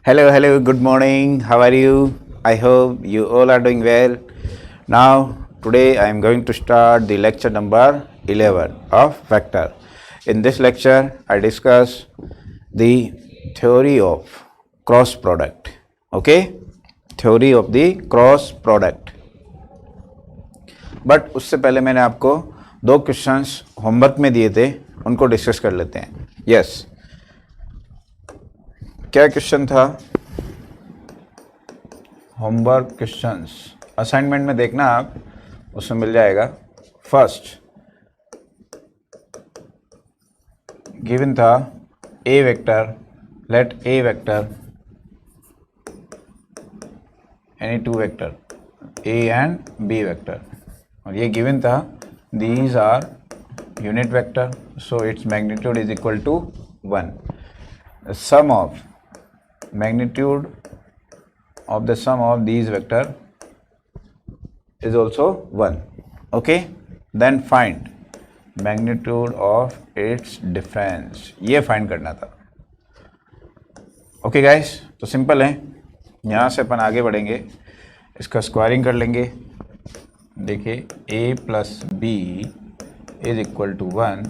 Hello, good morning. How are you? I hope you all are doing well. Now, today I am going to start the lecture number 11 of vector. In this lecture, I discuss the theory of cross product. Okay? Theory of the cross product. But उससे पहले मैंने आपको दो questions homework में दिए थे, उनको discuss कर लेते हैं. यस, क्या क्वेश्चन था? होमवर्क क्वेश्चंस असाइनमेंट में देखना आप, उसमें मिल जाएगा. फर्स्ट गिवन था a vector, let a vector any two vector a and b vector, और ये गिवन था these are unit vector, so its magnitude is equal to 1. Sum of magnitude of the sum of these vector is also 1. Okay, then find magnitude of its difference. ये find करना था. Okay guys, तो simple है. यहाँ से अपन आगे बढ़ेंगे, इसका स्क्वायरिंग कर लेंगे. देखिए a plus b is equal to 1,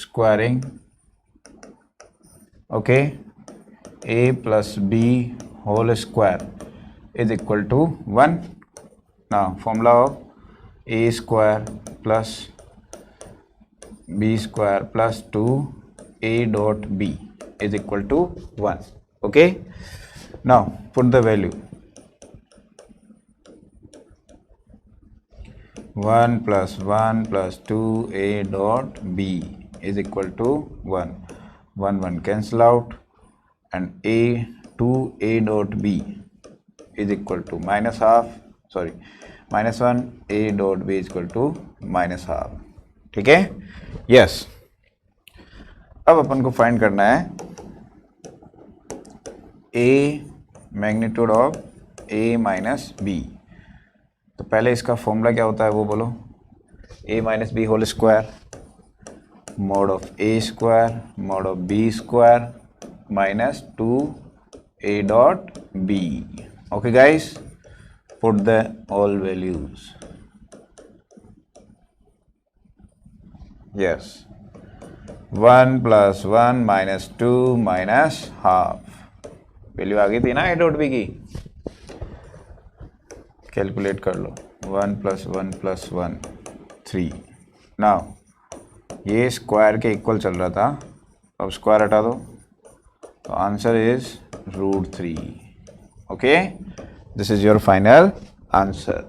squaring. Okay, a plus b whole square is equal to 1. Now formula of a square plus b square plus 2a dot b is equal to 1. Okay, now put the value. 1 plus 1 plus 2a dot b is equal to 1. 1 cancel out, and a 2a dot b is equal to minus 1, a dot b is equal to minus half. ठीक है. Yes, अब अपन को find करना है a magnitude of a minus b. तो पहले इसका formula क्या होता है वो बोलो. a minus b whole square mod of a square mod of b square minus 2a dot b. Okay guys, put the all values. Yes, 1 plus 1 minus 2 minus half. Value आ गई थी ना a dot b की, calculate कर लो. 1 plus 1 plus 1 3. Now ये square के equal चल रहा था, अब स्क्वायर हटा दो, so answer is √3. okay, this is your final answer.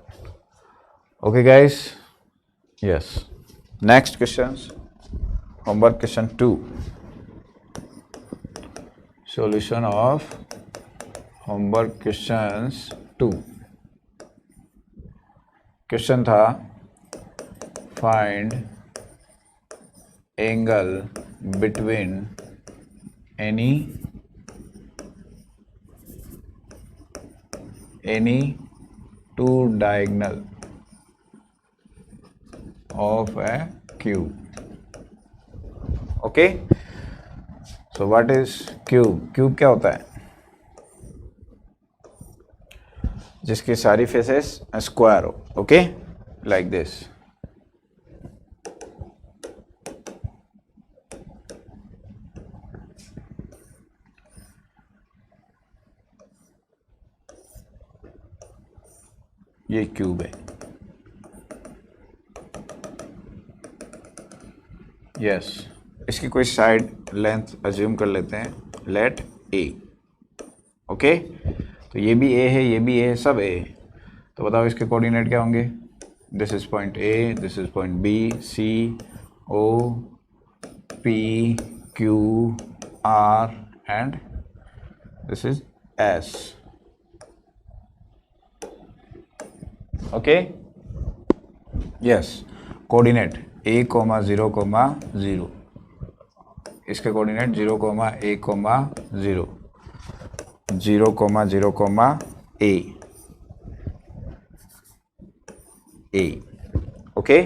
Okay guys, yes, next questions. Homework question 2, solution of homework questions 2. question था find angle between any two diagonal of a cube. Okay, so what is cube? Cube क्या होता है? जिसकी सारी faces square हो. Okay, like this. ये cube है. Yes, इसकी कोई साइड लेंथ अज्यूम कर लेते हैं, लेट ए. ओके, तो ये भी ए है, ये भी ए है, सब ए है. तो बताओ इसके कोऑर्डिनेट क्या होंगे. This is point A, this is point B, C, O, P, Q, R and this is S. Okay, yes, coordinate a, 0, 0. इसके coordinate 0, a, 0, 0, 0, a, a. Okay,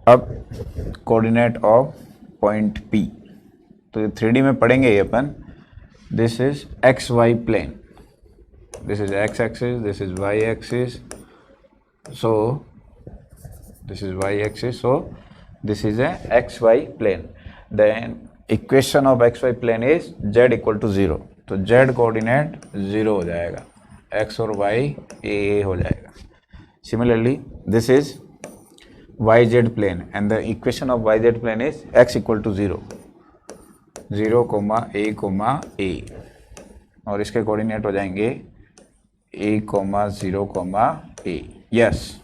अब कोऑर्डिनेट ऑफ पॉइंट P, तो 3D में पढ़ेंगे ये अपन. this is xy plane, this is x axis, this is y axis, so this is y axis, so this is a xy plane. Then equation of xy plane is z equal to 0, तो z coordinate 0 हो जाएगा, x और y a हो जाएगा. Similarly this is yz plane and the equation of yz plane is x equal to 0, 0, a, और इसके coordinate हो जाएंगे a, 0, a. यस,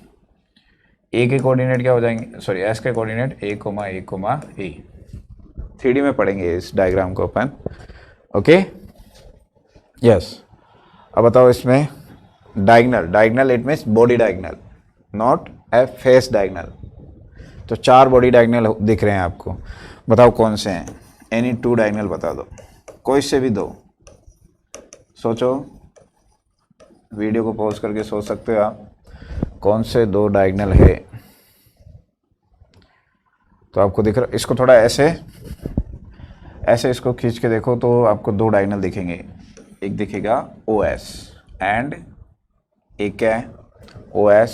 a के कोऑर्डिनेट क्या हो जाएंगे, सॉरी s के कोऑर्डिनेट a, a. 3D में पढ़ेंगे इस डायग्राम को अपन. Okay, yes. अब बताओ इसमें diagonal it means body diagonal, not a face diagonal. तो 4 बॉडी डायगनल दिख रहे हैं आपको. बताओ कौन से हैं. एनी 2 डायगनल बता दो, कोई से भी दो. सोचो, वीडियो को पॉज करके सोच सकते हो आप, कौन से 2 डायगनल है. तो आपको दिख रहा, इसको थोड़ा ऐसे इसको खींच के देखो तो आपको 2 डायगनल दिखेंगे. एक दिखेगा OS एंड एक क्या है OS,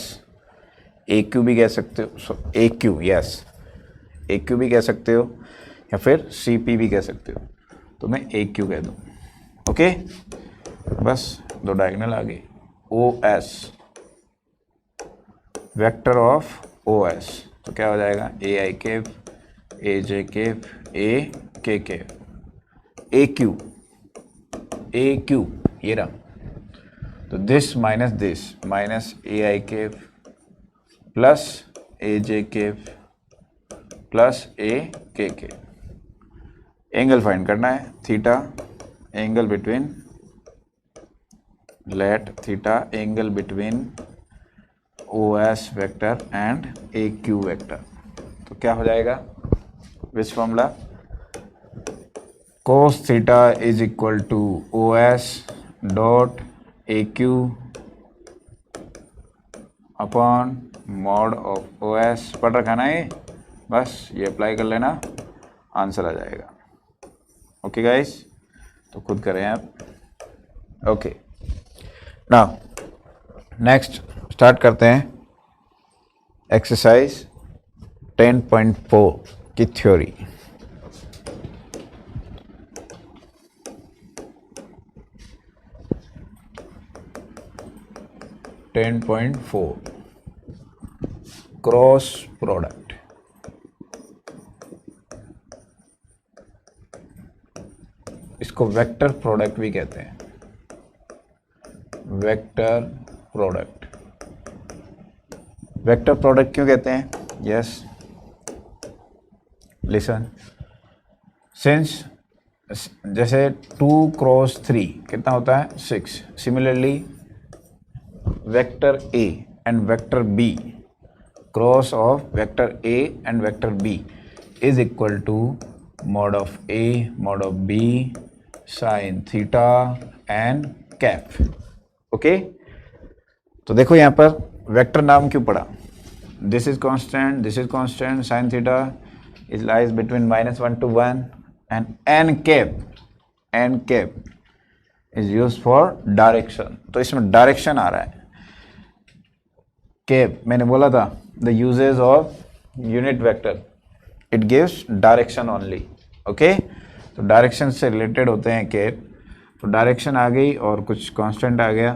AQ भी कह सकते हो, AQ, यस, AQ भी कह सकते हो या फिर CP भी कह सकते हो. तो मैं AQ कह दूँ. ओके, बस 2 डायगनल आ गए. OS, वेक्टर ऑफ OS, तो क्या हो जाएगा AI केव, AJ केव, AK केव, AQ, ये रहा. तो this minus AI cap plus AJ cap plus AK cap. Angle find करना है, theta, angle between, let theta angle between OS vector and AQ vector. तो क्या हो जाएगा, which formula, cos theta is equal to OS dot AQ upon mod of OS. पढ़ रखा ना ये, बस ये अप्लाई कर लेना, आंसर आ जाएगा. ओके गाइस, तो खुद करें आप. ओके, नाउ नेक्स्ट स्टार्ट करते हैं एक्सरसाइज 10.4 की थ्योरी. Cross product. इसको वेक्टर प्रोडक्ट भी कहते हैं, वेक्टर प्रोडक्ट. वेक्टर प्रोडक्ट क्यों कहते हैं, यस, लिसन. सिंस जैसे 2 क्रॉस 3 कितना होता है 6. Similarly vector A and vector B, cross of vector A and vector B is equal to mod of A mod of B sine theta and cap. Okay, तो देखो यहाँ पर vector नाम क्यों पड़ा, this is constant, sine theta is lies between -1 to 1 and n cap is use for direction. तो इसमें direction आ रहा है. कैप मैंने बोला था the usages of unit vector, it gives direction only. Okay, तो डायरेक्शन से रिलेटेड होते हैं कैप. तो डायरेक्शन आ गई और कुछ कांस्टेंट आ गया,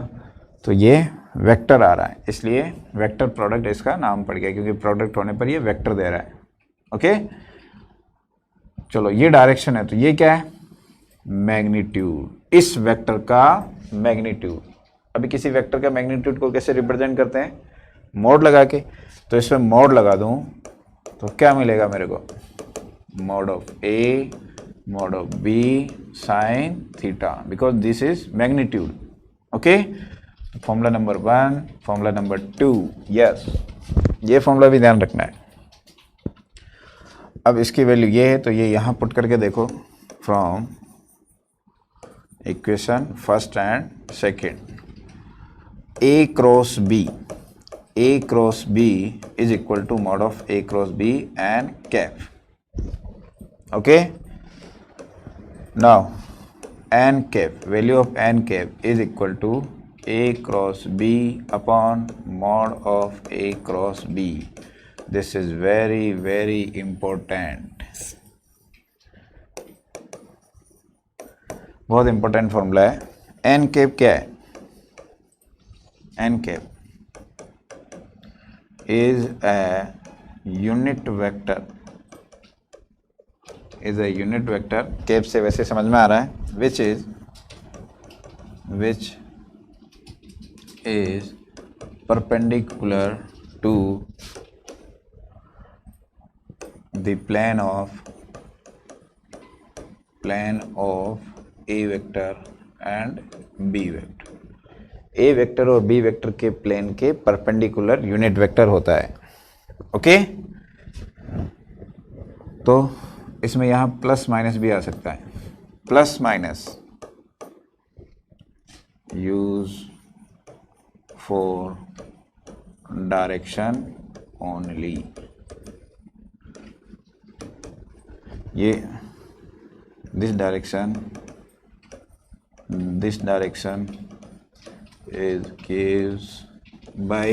तो ये वेक्टर आ रहा है, इसलिए वेक्टर प्रोडक्ट इसका नाम पड़ गया, क्योंकि प्रोडक्ट होने पर ये वेक्टर दे रहा है. ओके, चलो ये डायरेक्शन है, तो ये क्या है मैग्नीट्यूड, इस वेक्टर का मैग्नीट्यूड. अभी किसी वेक्टर का मैग्नीट्यूड को कैसे रिप्रेजेंट करते हैं, मॉड लगा के. तो इसमें मॉड लगा दूं तो क्या मिलेगा मेरे को, mod of A mod of B sine theta, because this is magnitude. Okay, formula number 1, formula number 2, yes, ये फॉर्मूला भी ध्यान रखना है. अब इसकी वैल्यू ये है, तो ये यहाँ पुट करके देखो, from equation first and second, A cross B is equal to mod of A cross B and cap. Okay, now n cap, value of n cap is equal to a cross b upon mod of a cross b. This is very very important, बहुत important formula है. N cap क्या है? N cap is a unit vector, is a unit vector. Cap से वैसे समझ में आ रहा है, which is perpendicular to the plane of a vector and b vector. A vector और बी वेक्टर के प्लेन के परपेंडिकुलर यूनिट वेक्टर होता है. ओके, तो इसमें यहाँ प्लस माइनस भी आ सकता है. Plus minus use for direction only. ये this direction is gives by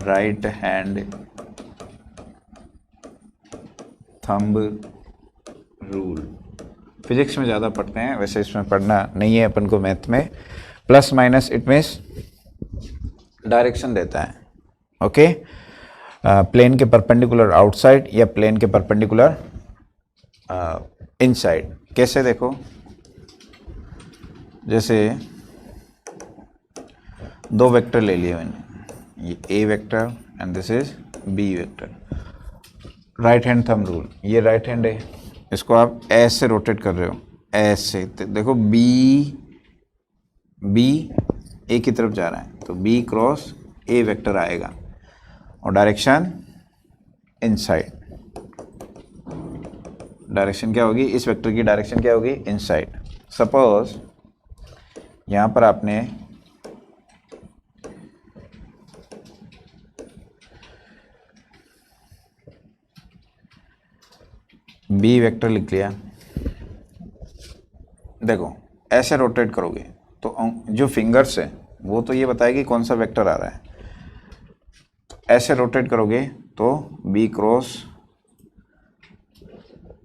right hand thumb rule. Physics में ज़्यादा पढ़ते हैं, वैसे इसमें पढ़ना नहीं है अपन को. मैथ में plus minus it means direction देता है. ओके, प्लेन के परपेंडिकुलर आउटसाइड या प्लेन के परपेंडिकुलर इनसाइड. कैसे देखो, जैसे दो वेक्टर ले लिए मैंने, ये a vector and this is b vector. Right hand thumb rule, ये राइट हैंड है, इसको आप ऐसे रोटेट कर रहे हो, ऐसे. देखो बी ए की तरफ जा रहा है, तो बी क्रॉस ए वेक्टर आएगा और डायरेक्शन इनसाइड. डायरेक्शन क्या होगी? इस वेक्टर की डायरेक्शन क्या होगी? इनसाइड. सपोज यहाँ पर आपने बी वेक्टर लिख लिया. देखो ऐसे रोटेट करोगे तो जो फिंगर्स है वो तो ये बताएगी कौन सा वेक्टर आ रहा है. ऐसे रोटेट करोगे तो बी क्रॉस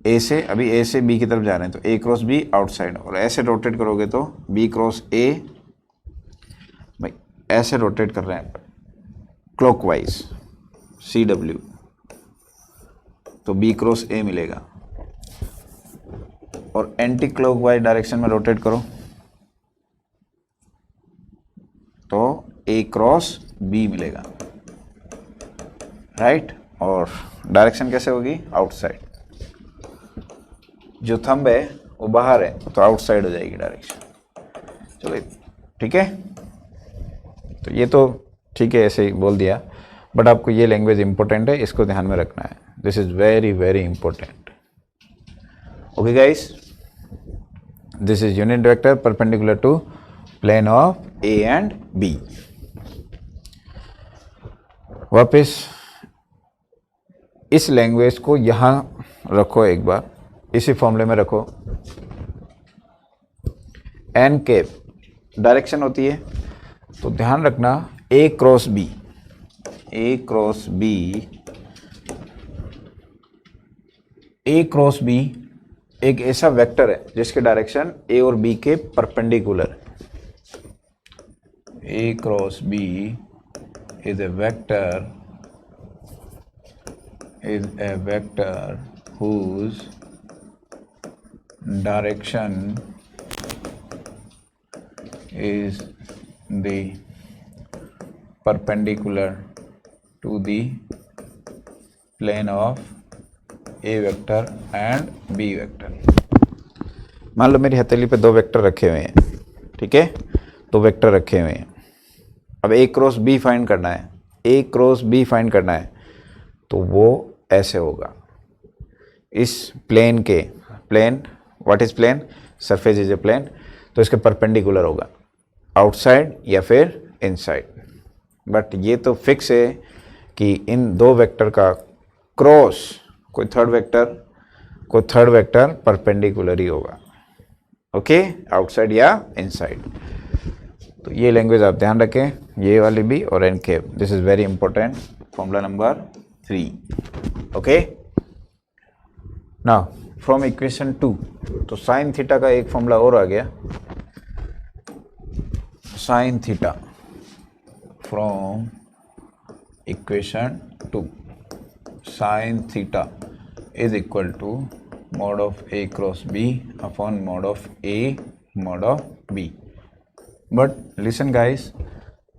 ए से, अभी ए से बी की तरफ जा रहे हैं तो ए क्रॉस बी आउटसाइड. और ऐसे रोटेट करोगे तो बी क्रॉस ए, भाई ऐसे रोटेट कर रहे हैं क्लॉकवाइज सी डब्ल्यू, तो बी क्रॉस ए मिलेगा. और एंटी क्लॉकवाइज डायरेक्शन में रोटेट करो तो ए क्रॉस बी मिलेगा. राइट, और डायरेक्शन कैसे होगी? आउटसाइड. जो थंब है वो बाहर है तो आउटसाइड हो जाएगी डायरेक्शन. चलो ठीक है, तो ये तो ठीक है, ऐसे ही बोल दिया, बट आपको ये लैंग्वेज इंपॉर्टेंट है, इसको ध्यान में रखना है. This is very very important. Okay guys, this is unit vector perpendicular to plane of a and b. वापस इस लैंग्वेज को यहाँ रखो, एक बार इसी फॉर्मूले में रखो. एन कैप डायरेक्शन होती है, तो ध्यान रखना ए क्रॉस बी, ए क्रॉस बी, ए क्रॉस बी एक ऐसा वेक्टर है जिसके डायरेक्शन ए और बी के perpendicular. A cross b is a vector whose direction is the perpendicular to the plane of A vector and B vector. मान लो मेरी हथेली पे दो वेक्टर रखे हुए हैं, ठीक है, दो वेक्टर रखे हुए हैं. अब A क्रॉस B फाइंड करना है, A क्रॉस B फाइंड करना है, तो वो ऐसे होगा. इस प्लेन के, plane what is plane? Surface is a plane, तो इसके परपेंडिकुलर होगा, आउटसाइड या फिर इनसाइड. बट ये तो फिक्स है कि इन दो वेक्टर का क्रॉस कोई थर्ड वेक्टर परपेंडिकुलर ही होगा. ओके, आउटसाइड या इनसाइड। तो ये लैंग्वेज आप ध्यान रखें, ये वाली भी और n cap, this is very important. Formula number 3। Okay, now from equation 2, तो साइन थीटा का एक फॉर्मूला और आ गया, sine theta from equation 2, sine theta is equal to mod of a cross b upon mod of a mod of b। But listen guys,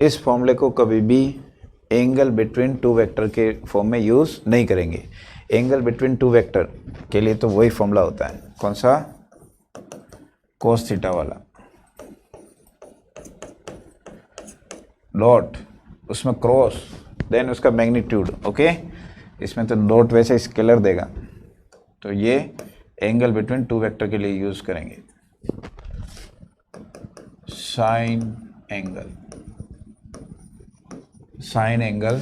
इस फॉर्मूले को कभी भी एंगल बिटवीन टू वेक्टर के फॉर्म में यूज़ नहीं करेंगे। एंगल बिटवीन टू वेक्टर के लिए तो वही फॉर्मूला होता है, कौन सा, cos थीटा वाला, डॉट उसमें क्रॉस देन उसका मैग्नीट्यूड। ओके, इसमें तो डॉट वैसे स्केलर देगा, तो ये एंगल बिटवीन टू वेक्टर के लिए यूज करेंगे, sine angle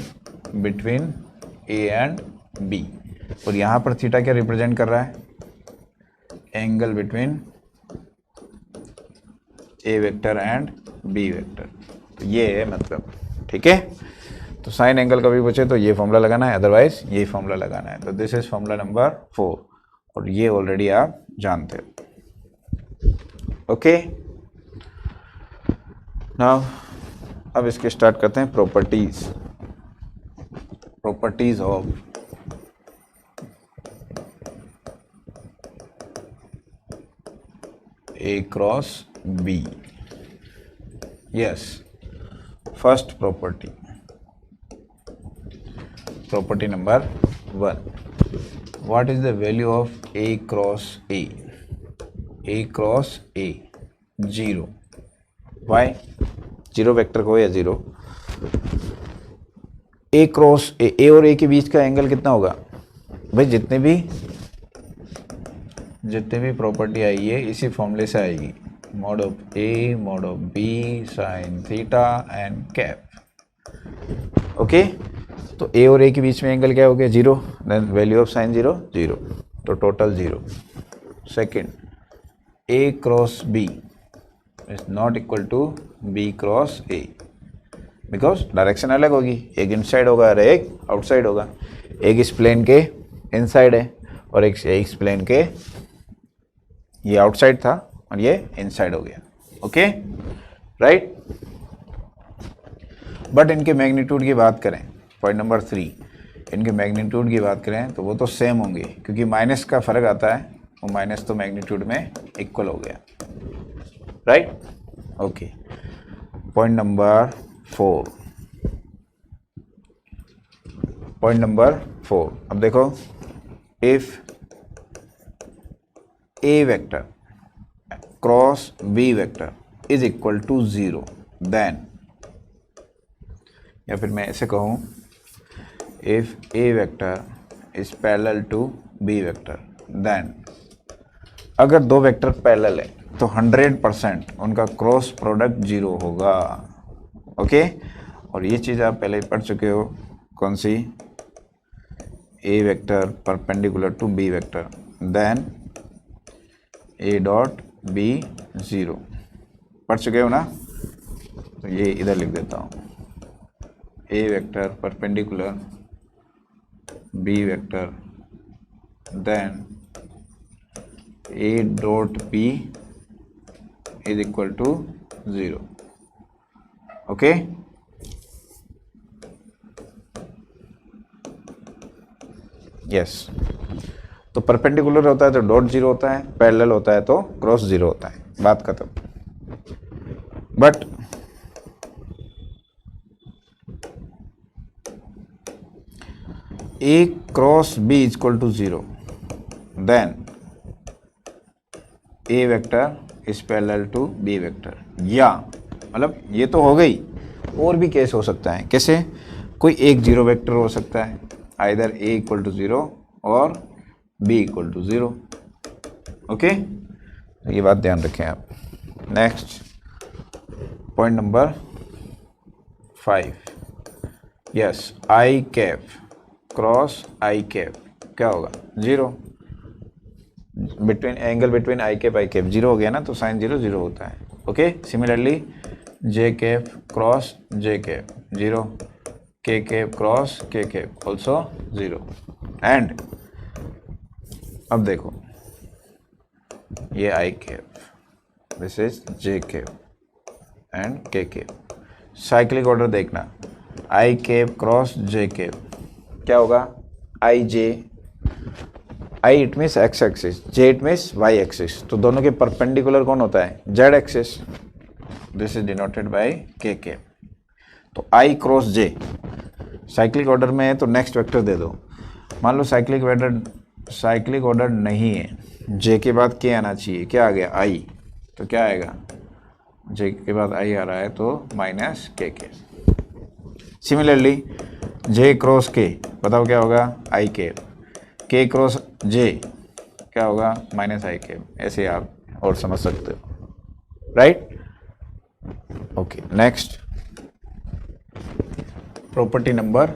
between a and b. और यहाँ पर थीटा क्या रिप्रेजेंट कर रहा है, angle between a vector and b vector, तो ये है मतलब, ठीक है। तो साइन एंगल कभी पूछे तो ये फॉर्मूला लगाना है, अदरवाइज ये फॉर्मूला लगाना है। तो दिस इज फॉर्मूला नंबर 4 और ये ऑलरेडी आप जानते हो। ओके, नाउ अब इसके स्टार्ट करते हैं properties of a cross b. Yes, first property number 1, what is the value of a cross a? A cross a 0। why? 0 vector को या 0, a क्रॉस a और a के बीच का एंगल कितना होगा भाई, जितने भी प्रॉपर्टी आई है इसी फॉर्मूले से आएगी, mod of a mod of b sin theta and cap. Okay, तो ए और ए के बीच में एंगल क्या हो गया, 0, देन वैल्यू ऑफ साइन 0 0, तो total 0। Second, a cross b is not equal to b cross a, because direction अलग होगी, एक इनसाइड होगा और एक आउटसाइड होगा, एक इस प्लेन के इनसाइड है और एक इस प्लेन के, ये आउटसाइड था और ये इनसाइड हो गया। Okay, right. बट इनके मैग्नीट्यूड की बात करें, पॉइंट नंबर 3, इनके मैग्नीट्यूड की बात करें तो वो तो सेम होंगे, क्योंकि माइनस का फर्क आता है, वो माइनस तो मैग्नीट्यूड में इक्वल हो गया, राइट। ओके, पॉइंट नंबर 4, अब देखो, if a vector cross b vector is equal to 0, then, या फिर मैं ऐसे कहूँ, if a vector is parallel to b vector, then अगर दो वेक्टर पैरेलल है तो 100% उनका क्रॉस प्रोडक्ट 0 होगा। ओके, और ये चीज़ आप पहले पढ़ चुके हो, कौन सी, a vector perpendicular to b vector, then a dot b 0, पढ़ चुके हो ना। तो ये इधर लिख देता हूँ, a vector perpendicular b vector, then a dot b is equal to 0। okay, yes, तो परपेंडिकुलर होता है तो डॉट 0 होता है, पैरेलल होता है तो क्रॉस 0 होता है, बात खत्म। But A cross B is equal to 0, then A vector is parallel to B vector, या मतलब ये तो हो गई, और भी केस हो सकता है, कैसे, कोई एक 0 वेक्टर हो सकता है, आइदर A इक्वल टू 0 और B इक्वल टू 0। ओके, ये बात ध्यान रखें आप। Next, point number 5, yes, I cap cross I cap क्या होगा, 0। Between angle between I cap zero हो गया ना, तो साइन जीरो जीरो होता है. Okay, similarly J cap cross J cap zero, K cap cross K cap also zero. And अब देखो ये I cap, this is J cap and K cap. Cyclic order देखना, I cap cross J cap क्या होगा, आई j, i it means x axis, j it means y axis. तो दोनों के परपेंडिकुलर कौन होता है, z axis. This is denoted by k cap. तो i cross j cyclic order में है तो नेक्स्ट वेक्टर दे दो. मान लो साइक्लिक ऑर्डर नहीं है, जे के बाद के आना चाहिए, क्या आ गया आई, तो क्या आएगा, जे के बाद आई आ रहा है तो माइनस के. सिमिलरली जे क्रॉस के बताओ क्या होगा, आई के क्रॉस जे क्या होगा, माइनस आई के. ऐसे आप और समझ सकते हो, right. Okay, next property number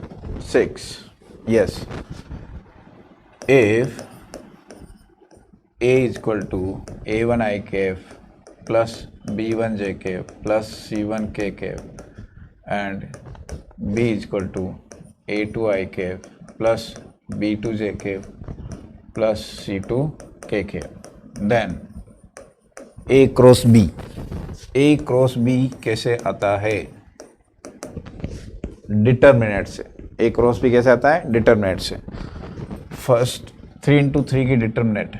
6. Yes, if a is equal to a1 I cap plus b1 j cap plus c1 k cap and b is equal to a2 I cap plus b2 j cap plus c2 k cap, then a cross b कैसे आता है, determinant से. a cross b कैसे आता है, determinant से. First 3 into 3 की determinant,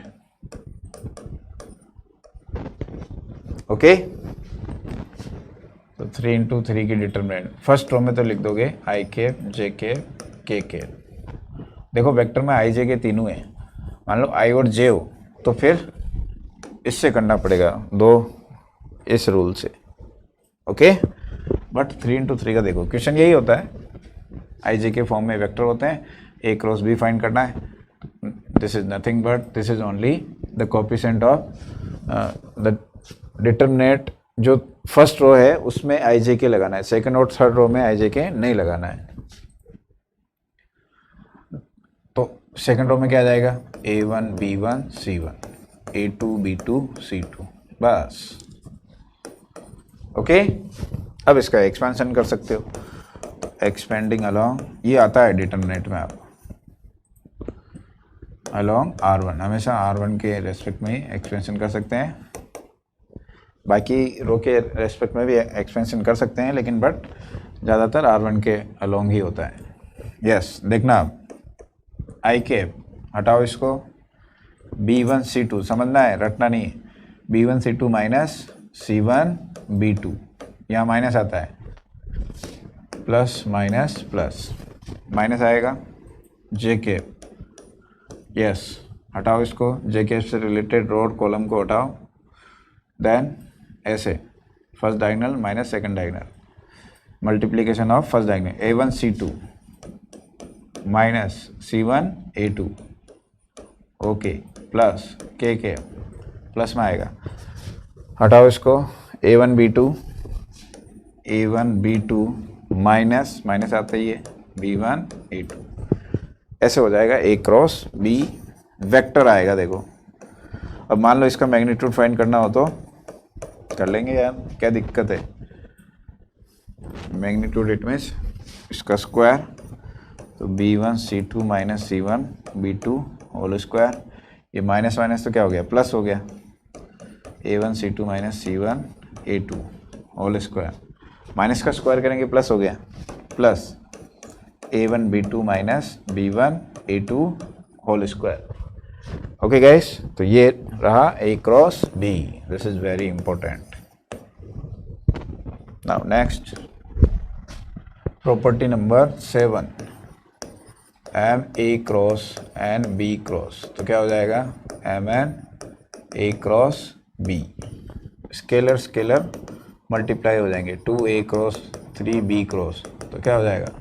okay. तो 3 इंटू 3 की डिटर्मिनेंट फर्स्ट रो में तो लिख दोगे आई कैप जे कैप के कैप. देखो वेक्टर में आई जे के तीनों हैं, मान लो आई और जे हो तो फिर इससे करना पड़ेगा दो, इस रूल से. ओके, बट 3 इंटू 3 का देखो क्वेश्चन यही होता है, आई जे के फॉर्म में वेक्टर होते हैं, ए क्रॉस बी फाइंड करना है. This is nothing but this is only the coefficient of the determinant. जो फर्स्ट रो है उसमें आई जे के लगाना है, सेकंड और थर्ड रो में आई जे के नहीं लगाना है. तो सेकंड रो में क्या आ जाएगा, a1 b1 c1, a2 b2 c2, बस. ओके, अब इसका एक्सपेंशन कर सकते हो, एक्सपेंडिंग अलोंग, ये आता है डिटरमिनेंट में आप अलोंग r1, हमेशा r1 के रेस्पेक्ट में ही एक्सपेंशन कर सकते हैं. बाकी रो के रेस्पेक्ट में भी एक्सपेंशन कर सकते हैं, लेकिन बट ज़्यादातर r1 के अलोंग ही होता है. यस, देखना आप आई कैप हटाओ इसको, b1 c2 समझना है, रटना नहीं. b1 c2 minus c1 b2, यहाँ माइनस आता है, प्लस माइनस प्लस, माइनस आएगा जे कैप. यस, हटाओ इसको, जे कैप से रिलेटेड रो कॉलम को हटाओ. देन ऐसे first diagonal minus second diagonal, multiplication of first diagonal, a1 c2 minus c1 a2, okay, plus के प्लस में आएगा. हटाओ इसको, a1 b2 माइनस माइनस आता ही है b1 a2, ऐसे हो जाएगा a क्रॉस b वेक्टर आएगा. देखो अब मान लो इसका मैग्नीट्यूड फाइंड करना हो तो कर लेंगे यार, क्या दिक्कत है. मैग्नीट्यूड इट मीन्स इसका स्क्वायर, तो b1 c2 minus c1 b2 whole square. ये माइनस माइनस तो क्या हो गया, प्लस हो गया, a1 c2 minus c1 a2 whole square. Minus का स्क्वायर करेंगे प्लस हो गया, plus a1 b2 minus b1 a2 whole square. Okay guys, तो ये रहा a cross b. This is very important. Now next property number 7, m a cross N B cross. तो क्या हो जाएगा, m n a cross b. Scalar scalar multiply हो जाएंगे, 2a cross 3b cross, तो क्या हो जाएगा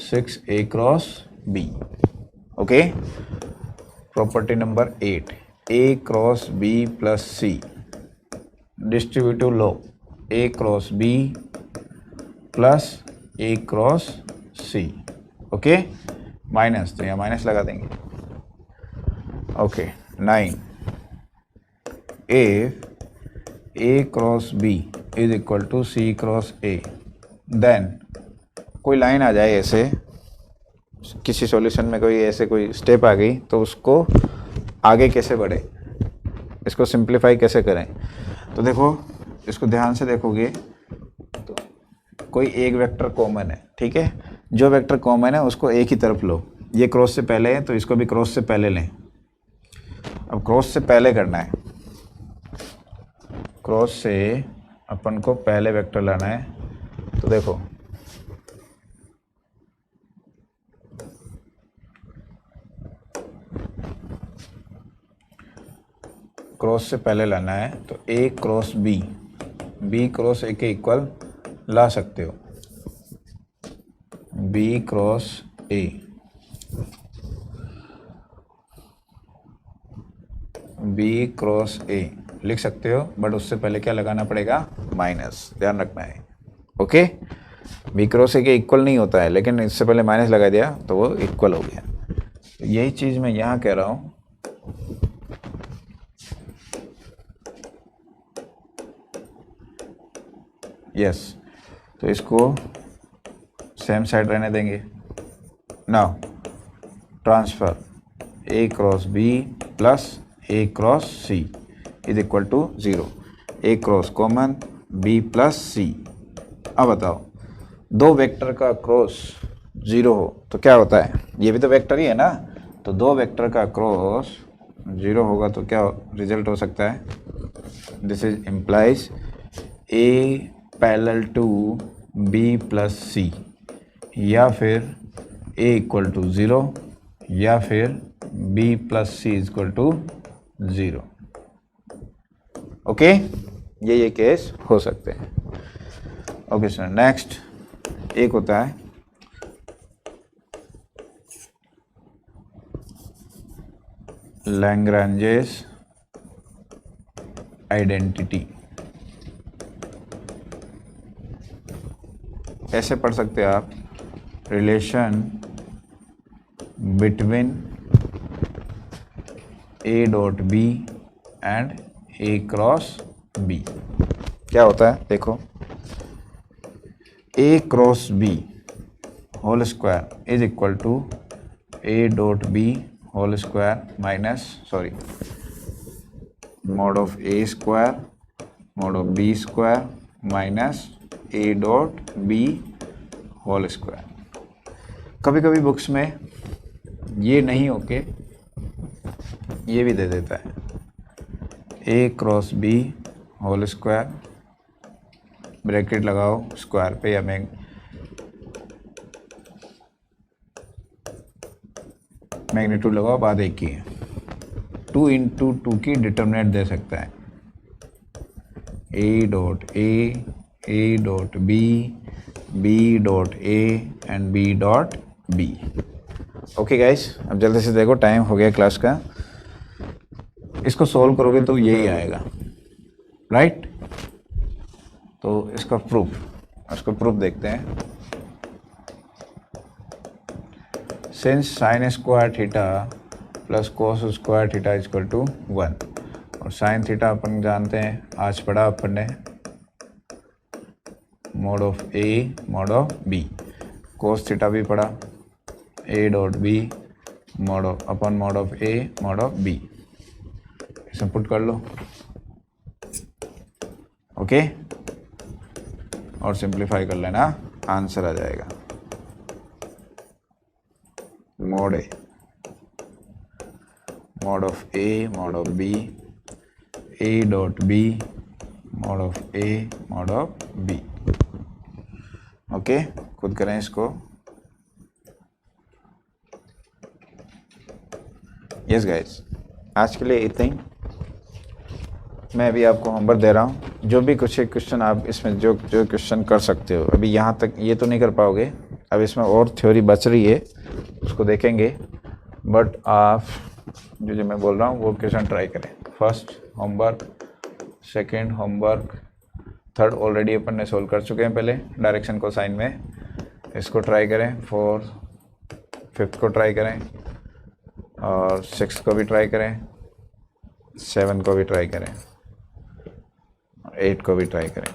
6a cross b. Okay, property number 8, a cross b plus c, distributive law, a cross b plus a cross c. Okay, minus तो यहाँ minus लगा देंगे. Okay, 9 if a cross b is equal to c cross a, then कोई line आ जाए ऐसे, किसी solution में कोई ऐसे कोई स्टेप आ गई, तो उसको आगे कैसे बढ़े, इसको सिंप्लीफाई कैसे करें। तो देखो इसको ध्यान से देखोगे तो कोई एक वेक्टर कॉमन है, ठीक है, जो वेक्टर कॉमन है उसको एक ही तरफ लो, ये क्रॉस से पहले है तो इसको भी क्रॉस से पहले लें। अब क्रॉस से पहले करना है, क्रॉस से अपन को पहले वेक्टर लाना है। तो देखो क्रॉस से पहले लाना है, तो A cross B, B cross A के इक्वल ला सकते हो, B cross A, B cross A लिख सकते हो, बट उससे पहले क्या लगाना पड़ेगा, माइनस, ध्यान रखना है। ओके, बी क्रॉस ए के इक्वल नहीं होता है, लेकिन इससे पहले माइनस लगा दिया तो वो इक्वल हो गया। तो यही चीज़ मैं यहाँ कह रहा हूँ, यस, तो इसको सेम साइड रहने देंगे। Now transfer A cross B plus A cross C is equal to 0, A cross common B plus C. अब बताओ, दो वेक्टर का क्रॉस 0 हो तो क्या होता है, ये भी तो वेक्टर ही है ना, तो दो वेक्टर का क्रॉस 0 होगा तो क्या रिजल्ट हो सकता है, this is implies A parallel to B plus C, या फिर ए इक्वल टू 0, या फिर B plus C is equal to 0। Okay, ये केस हो सकते हैं। ओके सर, नेक्स्ट एक होता है लैग्रांजेस आइडेंटिटी, ऐसे पढ़ सकते हैं आप, relation between A dot B and A cross B. क्या होता है देखो, A cross B whole square is equal to A dot B whole square minus mod of A square mod of B square minus A dot B whole square. कभी कभी books में ये नहीं होके ये भी दे देता है, A cross B whole square, bracket लगाओ स्क्वायर पे, या मैग्नीट्यूड लगाओ, बाद एक की है, 2 इंटू 2 की डिटर्मिनेंट दे सकता है, a dot a dot b dot a and b dot b. Okay guys, अब जल्दी से देखो, टाइम हो गया क्लास का, इसको सॉल्व करोगे तो यही आएगा, राइट। तो इसका प्रूफ देखते हैं। Since sine square theta plus cos square theta is equal to 1, और साइन थीटा अपन जानते हैं, आज पढ़ा अपन ने, mod of a mod of b, cos theta भी पढ़ा, a dot b mod of अपन mod of a mod of b, इसे पुट कर लो। ओके, और सिंप्लीफाई कर लेना, आंसर आ जाएगा mod a mod of a mod of b, a dot b mod of a mod of b. Okay, खुद करें इसको। यस गाइस, आज के लिए इतना ही। मैं अभी आपको होमवर्क दे रहा हूँ, जो भी कुछ एक क्वेश्चन आप इसमें जो क्वेश्चन कर सकते हो, अभी यहाँ तक ये तो नहीं कर पाओगे, अब इसमें और थ्योरी बच रही है, उसको देखेंगे, बट आप जो मैं बोल रहा हूँ वो क्वेश्चन ट्राई करें। First homework, second homework, third already अपन ने सोल्व कर चुके हैं पहले, डायरेक्शन को साइन में, इसको ट्राई करें, फोर्थ फिफ्थ को ट्राई करें, और सिक्स को भी ट्राई करें, 7 को भी ट्राई करें। 8 को भी ट्राई करें,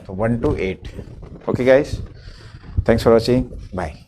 तो 1 to 8. Okay guys, thanks for watching, bye.